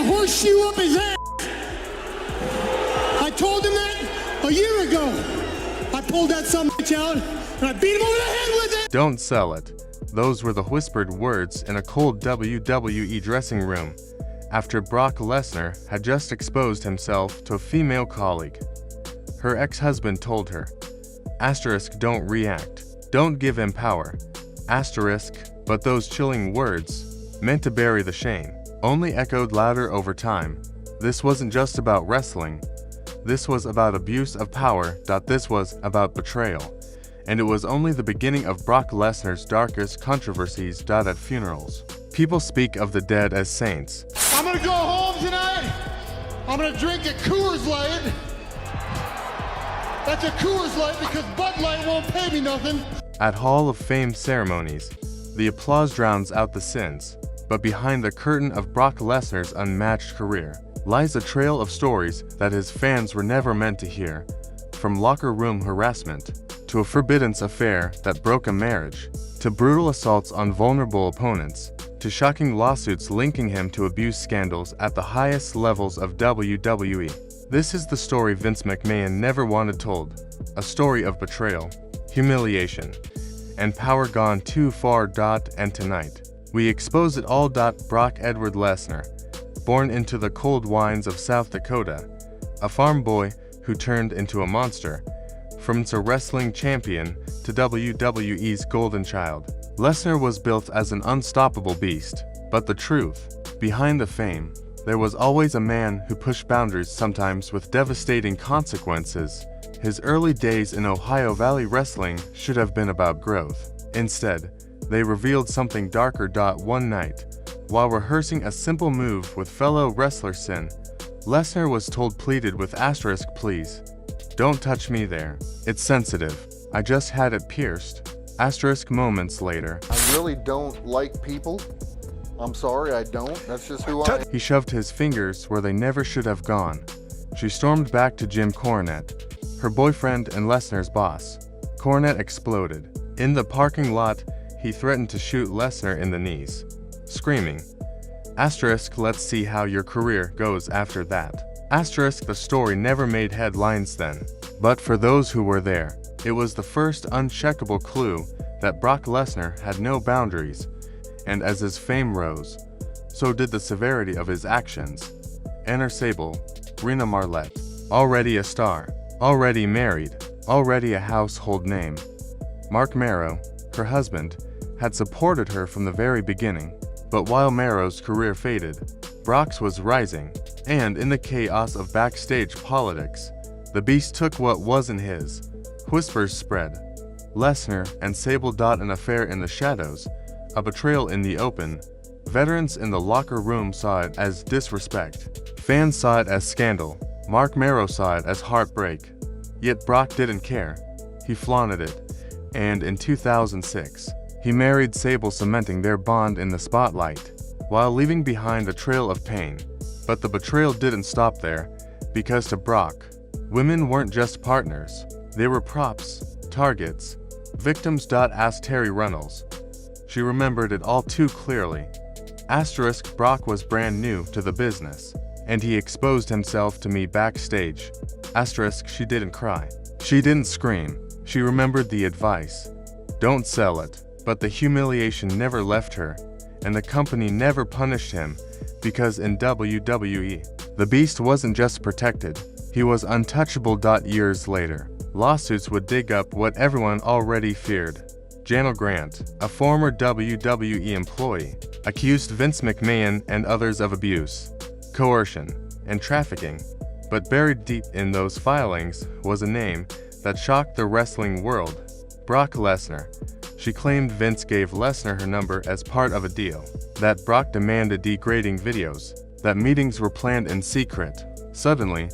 a horseshoe up his ass. I told him that a year ago. I pulled that son of a bitch out and I beat him over the head with it. Don't sell it. Those were the whispered words in a cold WWE dressing room after Brock Lesnar had just exposed himself to a female colleague. Her ex-husband told her, "Don't react. Don't give him power. But those chilling words, meant to bury the shame, only echoed louder over time. This wasn't just about wrestling. This was about abuse of power. This was about betrayal. And it was only the beginning of Brock Lesnar's darkest controversies. At funerals, people speak of the dead as saints. I'm gonna go home tonight. I'm gonna drink a Coors Light. That's a Coors Light because Bud Light won't pay me nothing. At Hall of Fame ceremonies, the applause drowns out the sins. But behind the curtain of Brock Lesnar's unmatched career lies a trail of stories that his fans were never meant to hear. From locker room harassment, to a forbidden affair that broke a marriage, to brutal assaults on vulnerable opponents, to shocking lawsuits linking him to abuse scandals at the highest levels of WWE. This is the story Vince McMahon never wanted told. A story of betrayal, humiliation, and power gone too far. And tonight, we expose it all. Brock Edward Lesnar, born into the cold winds of South Dakota, a farm boy who turned into a monster, from a wrestling champion to WWE's golden child. Lesnar was built as an unstoppable beast, but the truth, behind the fame, there was always a man who pushed boundaries, sometimes with devastating consequences. His early days in Ohio Valley Wrestling should have been about growth. Instead, they revealed something darker. One night, while rehearsing a simple move with fellow wrestler Sin, Lesnar was pleaded with *, "Please, don't touch me there. It's sensitive. I just had it pierced." Moments later, I really don't like people. I'm sorry, I don't. That's just who I am. He shoved his fingers where they never should have gone. She stormed back to Jim Cornette, her boyfriend and Lesnar's boss. Cornette exploded. In the parking lot, he threatened to shoot Lesnar in the knees, screaming, "Let's see how your career goes after that." The story never made headlines then, but for those who were there, it was the first uncheckable clue that Brock Lesnar had no boundaries, and as his fame rose, so did the severity of his actions. Enter Sable, Rena Marlette, already a star, already married, already a household name. Mark Marrow, her husband, had supported her from the very beginning, but while Marrow's career faded, Brock's was rising, and in the chaos of backstage politics, the Beast took what wasn't his. Whispers spread. Lesnar and Sable. An affair in the shadows, a betrayal in the open. Veterans in the locker room saw it as disrespect. Fans saw it as scandal. Mark Marrow saw it as heartbreak. Yet Brock didn't care. He flaunted it. And in 2006, he married Sable, cementing their bond in the spotlight, while leaving behind a trail of pain. But the betrayal didn't stop there, because to Brock, women weren't just partners. They were props, targets, victims. Asked Terry Runnels. She remembered it all too clearly. Brock was brand new to the business, and he exposed himself to me backstage. She didn't cry. She didn't scream. She remembered the advice. Don't sell it. But the humiliation never left her, and the company never punished him, because in WWE, the Beast wasn't just protected, he was untouchable. Years later, lawsuits would dig up what everyone already feared. Janelle Grant, a former WWE employee, accused Vince McMahon and others of abuse, coercion, and trafficking. But buried deep in those filings was a name that shocked the wrestling world: Brock Lesnar. She claimed Vince gave Lesnar her number as part of a deal, that Brock demanded degrading videos, that meetings were planned in secret. Suddenly,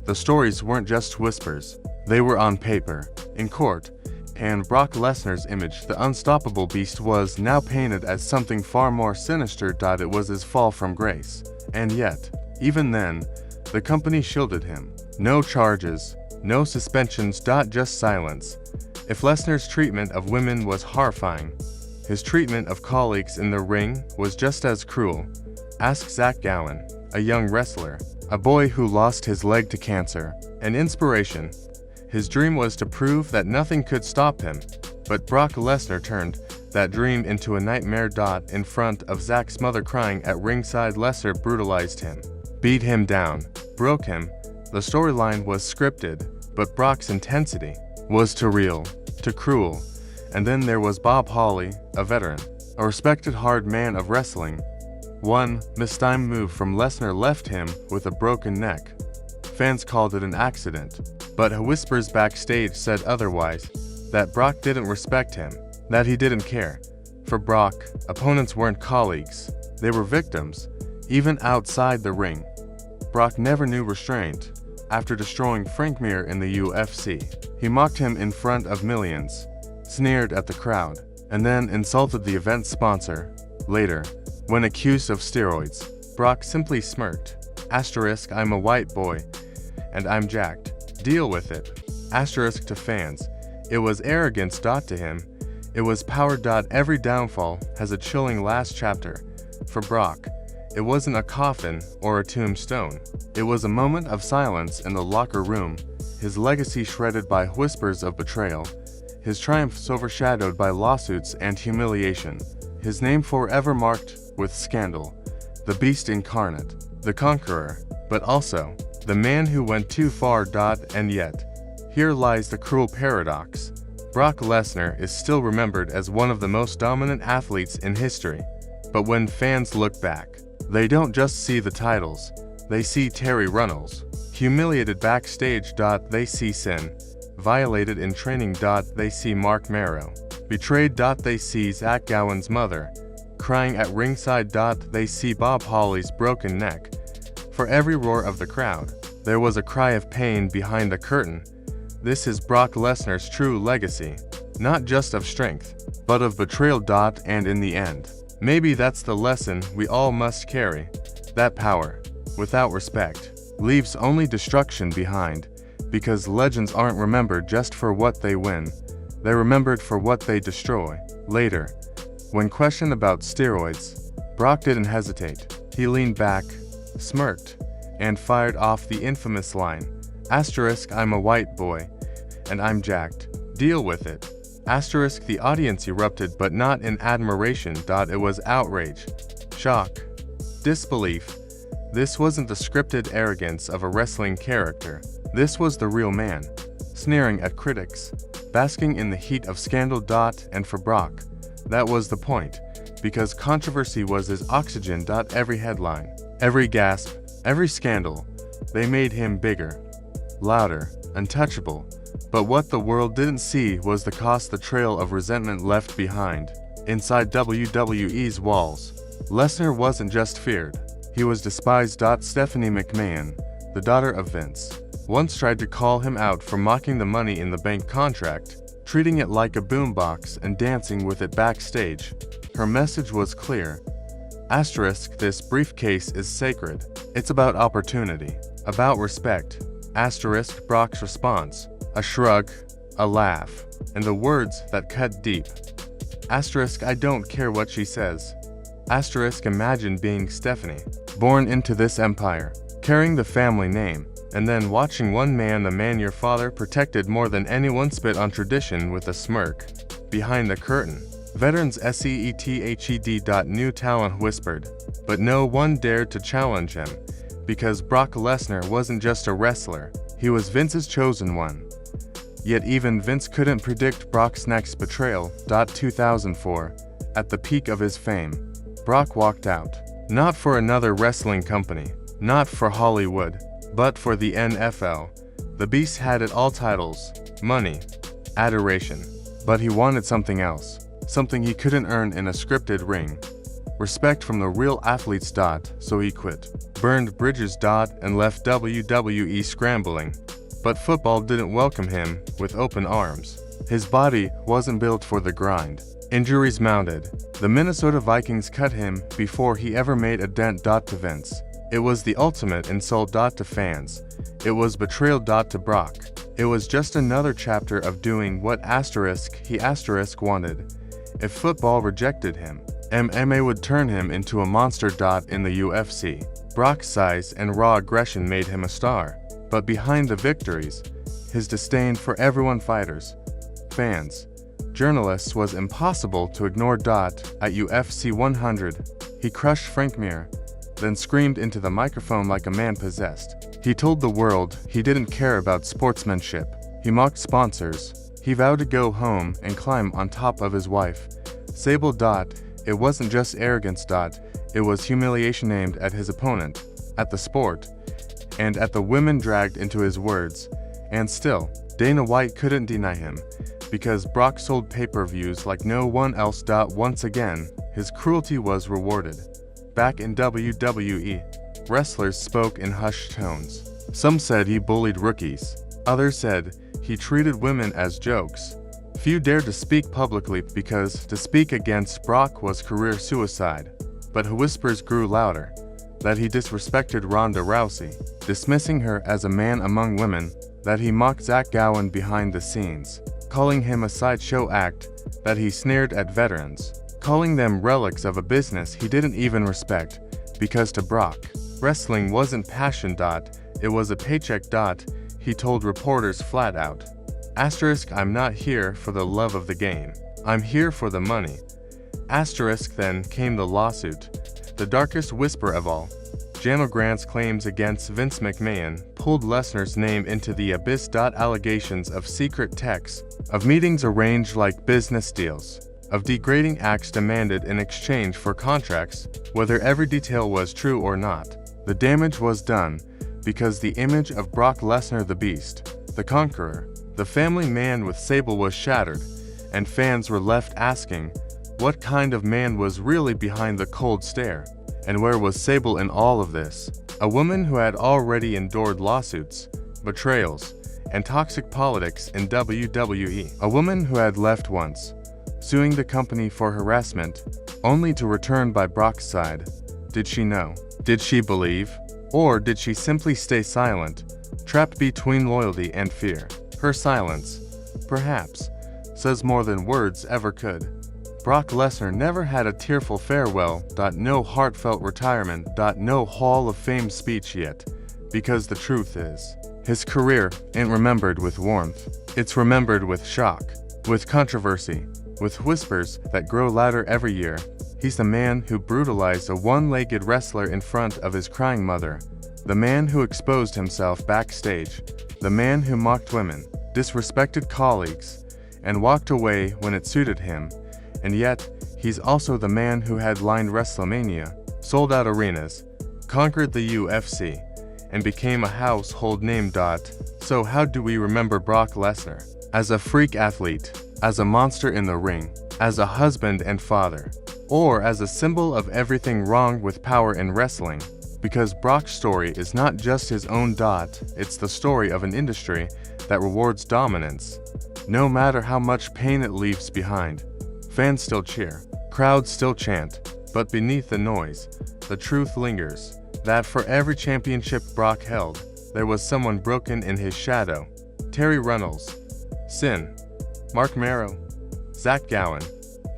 the stories weren't just whispers. They were on paper, in court, and Brock Lesnar's image, the unstoppable Beast, was now painted as something far more sinister. It was his fall from grace. And yet, even then, the company shielded him. No charges, no suspensions. Just silence. If Lesnar's treatment of women was horrifying, his treatment of colleagues in the ring was just as cruel. Ask Zach Gowen, a young wrestler, a boy who lost his leg to cancer, an inspiration. His dream was to prove that nothing could stop him, but Brock Lesnar turned that dream into a nightmare. In front of Zack's mother crying at ringside, Lesnar brutalized him, beat him down, broke him. The storyline was scripted, but Brock's intensity was too real, too cruel. And then there was Bob Holly, a veteran, a respected hard man of wrestling. One mistimed move from Lesnar left him with a broken neck. Fans called it an accident, but whispers backstage said otherwise, that Brock didn't respect him, that he didn't care. For Brock, opponents weren't colleagues, they were victims, even outside the ring. Brock never knew restraint. After destroying Frank Mir in the UFC, he mocked him in front of millions, sneered at the crowd, and then insulted the event's sponsor. Later, when accused of steroids, Brock simply smirked. Asterisk, I'm a white boy, and I'm jacked. Deal with it. Asterisk to fans. It was arrogance. To him, it was power. Every downfall has a chilling last chapter. For Brock, it wasn't a coffin or a tombstone. It was a moment of silence in the locker room, his legacy shredded by whispers of betrayal, his triumphs overshadowed by lawsuits and humiliation, his name forever marked with scandal. The beast incarnate, the conqueror, but also the man who went too far. And yet, here lies the cruel paradox. Brock Lesnar is still remembered as one of the most dominant athletes in history. But when fans look back, they don't just see the titles, they see Terry Runnels, humiliated backstage. They see Sin, violated in training. They see Mark Marrow, betrayed. They see Zach Gowen's mother, crying at ringside. They see Bob Holly's broken neck. For every roar of the crowd, there was a cry of pain behind the curtain. This is Brock Lesnar's true legacy, not just of strength, but of betrayal. And in the end, maybe that's the lesson we all must carry. That power, without respect, leaves only destruction behind, because legends aren't remembered just for what they win. They're remembered for what they destroy. Later, when questioned about steroids, Brock didn't hesitate. He leaned back, smirked, and fired off the infamous line, asterisk, I'm a white boy, and I'm jacked. Deal with it. Asterisk, the audience erupted, but not in admiration. It was outrage, shock, disbelief. This wasn't the scripted arrogance of a wrestling character. This was the real man, sneering at critics, basking in the heat of scandal. And for Brock, that was the point, because controversy was his oxygen. Every headline, every gasp, every scandal, they made him bigger, louder, untouchable. But what the world didn't see was the cost, the trail of resentment left behind. Inside WWE's walls, Lesnar wasn't just feared, he was despised. Stephanie McMahon, the daughter of Vince, once tried to call him out for mocking the Money in the Bank contract, treating it like a boombox and dancing with it backstage. Her message was clear. Asterisk, this briefcase is sacred. It's about opportunity, about respect. Asterisk, Brock's response, a shrug, a laugh, and the words that cut deep. Asterisk, I don't care what she says. Asterisk, imagine being Stephanie, born into this empire, carrying the family name, and then watching one man, the man your father protected more than anyone, spit on tradition with a smirk. Behind the curtain, veterans SEETHED. New talent whispered, but no one dared to challenge him, because Brock Lesnar wasn't just a wrestler, he was Vince's chosen one. Yet even Vince couldn't predict Brock's next betrayal. 2004, at the peak of his fame, Brock walked out, not for another wrestling company, not for Hollywood, but for the NFL. The Beast had it all: titles, money, adoration. But he wanted something else, something he couldn't earn in a scripted ring. Respect from the real athletes. So he quit, burned bridges. And left WWE scrambling. But football didn't welcome him with open arms. His body wasn't built for the grind. Injuries mounted. The Minnesota Vikings cut him before he ever made a dent. To Vince, it was the ultimate insult. To fans, it was betrayal. To Brock, it was just another chapter of doing what he wanted. If football rejected him, MMA would turn him into a monster. In the UFC, Brock's size and raw aggression made him a star. But behind the victories, his disdain for everyone, fighters, fans, journalists, was impossible to ignore. At UFC 100, he crushed Frank Mir, then screamed into the microphone like a man possessed. He told the world he didn't care about sportsmanship. He mocked sponsors. He vowed to go home and climb on top of his wife, Sable. It wasn't just arrogance. It was humiliation aimed at his opponent, at the sport, and at the women dragged into his words. And still, Dana White couldn't deny him, because Brock sold pay-per-views like no one else. Once again, his cruelty was rewarded. Back in WWE, wrestlers spoke in hushed tones. Some said he bullied rookies. Others said he treated women as jokes. Few dared to speak publicly because to speak against Brock was career suicide. But whispers grew louder that he disrespected Ronda Rousey, dismissing her as a man among women, that he mocked Zach Gowen behind the scenes, calling him a sideshow act, that he sneered at veterans, calling them relics of a business he didn't even respect, because to Brock, wrestling wasn't passion. It was a paycheck. He told reporters flat out. I'm not here for the love of the game. I'm here for the money. Then came the lawsuit, the darkest whisper of all. Jano Grant's claims against Vince McMahon pulled Lesnar's name into the abyss. Allegations of secret texts, of meetings arranged like business deals, of degrading acts demanded in exchange for contracts, whether every detail was true or not. The damage was done because the image of Brock Lesnar, the Beast, the Conqueror, the family man with Sable, was shattered, and fans were left asking, what kind of man was really behind the cold stare? And where was Sable in all of this? A woman who had already endured lawsuits, betrayals, and toxic politics in WWE. A woman who had left once, suing the company for harassment, only to return by Brock's side. Did she know? Did she believe? Or did she simply stay silent, trapped between loyalty and fear? Her silence, perhaps, says more than words ever could. Brock Lesnar never had a tearful farewell. No heartfelt retirement. No Hall of Fame speech yet. Because the truth is, his career ain't remembered with warmth. It's remembered with shock, with controversy, with whispers that grow louder every year. He's the man who brutalized a one-legged wrestler in front of his crying mother. The man who exposed himself backstage. The man who mocked women, disrespected colleagues, and walked away when it suited him. And yet, he's also the man who headlined WrestleMania, sold out arenas, conquered the UFC, and became a household name. So how do we remember Brock Lesnar? As a freak athlete, as a monster in the ring, as a husband and father, or as a symbol of everything wrong with power in wrestling? Because Brock's story is not just his own. It's the story of an industry that rewards dominance. No matter how much pain it leaves behind, fans still cheer, crowds still chant, but beneath the noise, the truth lingers, that for every championship Brock held, there was someone broken in his shadow. Terry Runnels, Sin, Mark Merrow, Zach Gowen,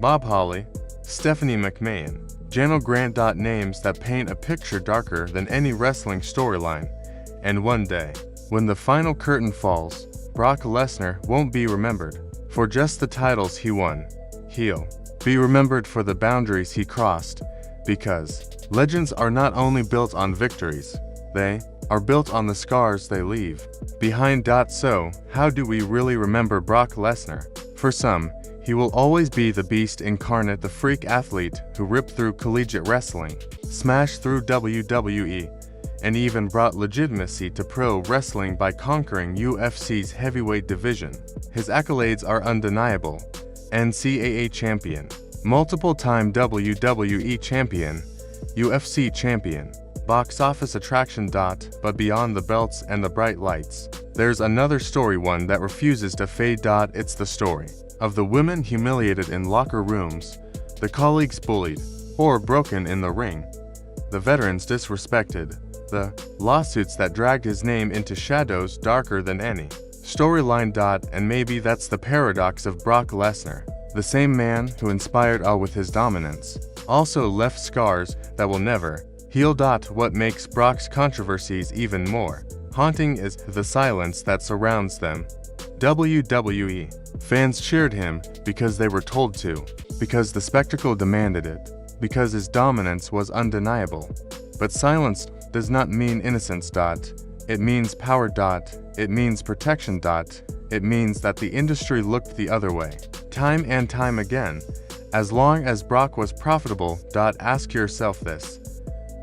Bob Holly, Stephanie McMahon, Jano Grant. Names that paint a picture darker than any wrestling storyline. And one day, when the final curtain falls, Brock Lesnar won't be remembered for just the titles he won. He'll be remembered for the boundaries he crossed, because legends are not only built on victories, they are built on the scars they leave behind. So, how do we really remember Brock Lesnar? For some, he will always be the beast incarnate, the freak athlete who ripped through collegiate wrestling, smashed through WWE, and even brought legitimacy to pro wrestling by conquering UFC's heavyweight division. His accolades are undeniable. NCAA champion, multiple-time WWE champion, UFC champion, box office attraction. But beyond the belts and the bright lights, there's another story, one that refuses to fade. It's the story of the women humiliated in locker rooms, the colleagues bullied or broken in the ring, the veterans disrespected, the lawsuits that dragged his name into shadows darker than any storyline. And maybe that's the paradox of Brock Lesnar, the same man who inspired all with his dominance, also left scars that will never heal. What makes Brock's controversies even more haunting is the silence that surrounds them. WWE fans cheered him because they were told to, because the spectacle demanded it, because his dominance was undeniable. But silence does not mean innocence. It means power. It means protection. It means that the industry looked the other way, time and time again. As long as Brock was profitable. Ask yourself this: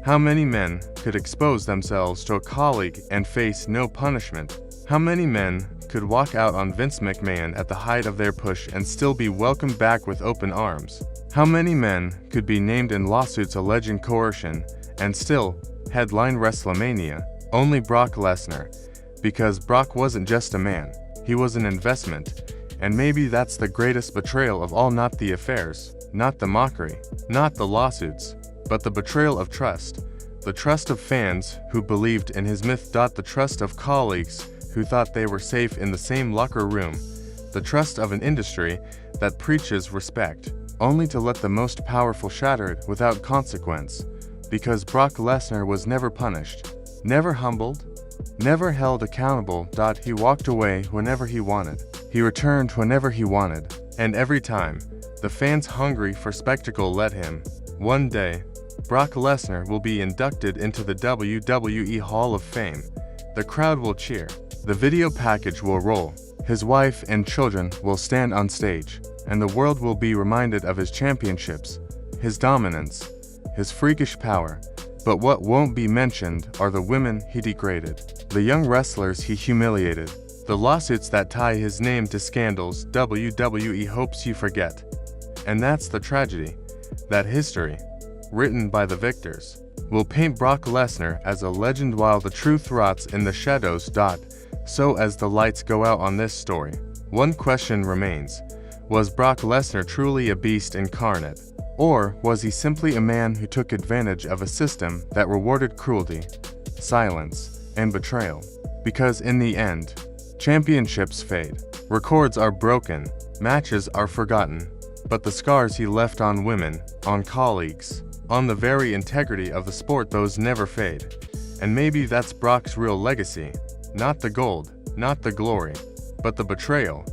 how many men could expose themselves to a colleague and face no punishment? How many men could walk out on Vince McMahon at the height of their push and still be welcomed back with open arms? How many men could be named in lawsuits alleging coercion and still headline WrestleMania? Only Brock Lesnar. Because Brock wasn't just a man, he was an investment. And maybe that's the greatest betrayal of all. Not the affairs, not the mockery, not the lawsuits, but the betrayal of trust. The trust of fans who believed in his myth. The trust of colleagues who thought they were safe in the same locker room. The trust of an industry that preaches respect, only to let the most powerful shatter it without consequence. Because Brock Lesnar was never punished, never humbled, never held accountable. He walked away whenever he wanted. He returned whenever he wanted. And every time, the fans hungry for spectacle led him. One day, Brock Lesnar will be inducted into the WWE Hall of Fame. The crowd will cheer. The video package will roll. His wife and children will stand on stage. And the world will be reminded of his championships, his dominance, his freakish power. But what won't be mentioned are the women he degraded, the young wrestlers he humiliated, the lawsuits that tie his name to scandals WWE hopes you forget. And that's the tragedy, that history, written by the victors, will paint Brock Lesnar as a legend while the truth rots in the shadows. So as the lights go out on this story, one question remains: was Brock Lesnar truly a beast incarnate? Or was he simply a man who took advantage of a system that rewarded cruelty, silence, and betrayal? Because in the end, championships fade, records are broken, matches are forgotten, but the scars he left on women, on colleagues, on the very integrity of the sport, those never fade. And maybe that's Brock's real legacy. Not the gold, not the glory, but the betrayal.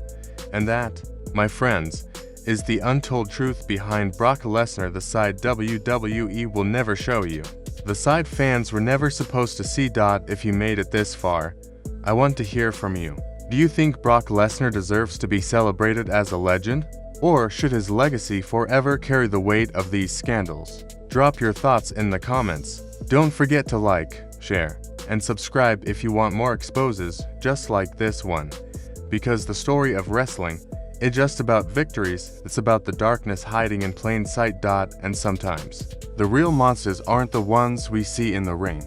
And that, my friends, is the untold truth behind Brock Lesnar, the side WWE will never show you. The side fans were never supposed to see. If you made it this far, I want to hear from you. Do you think Brock Lesnar deserves to be celebrated as a legend? Or should his legacy forever carry the weight of these scandals? Drop your thoughts in the comments. Don't forget to like, share, and subscribe if you want more exposes just like this one. Because the story of wrestling isn't just about victories, it's about the darkness hiding in plain sight. And sometimes, the real monsters aren't the ones we see in the ring.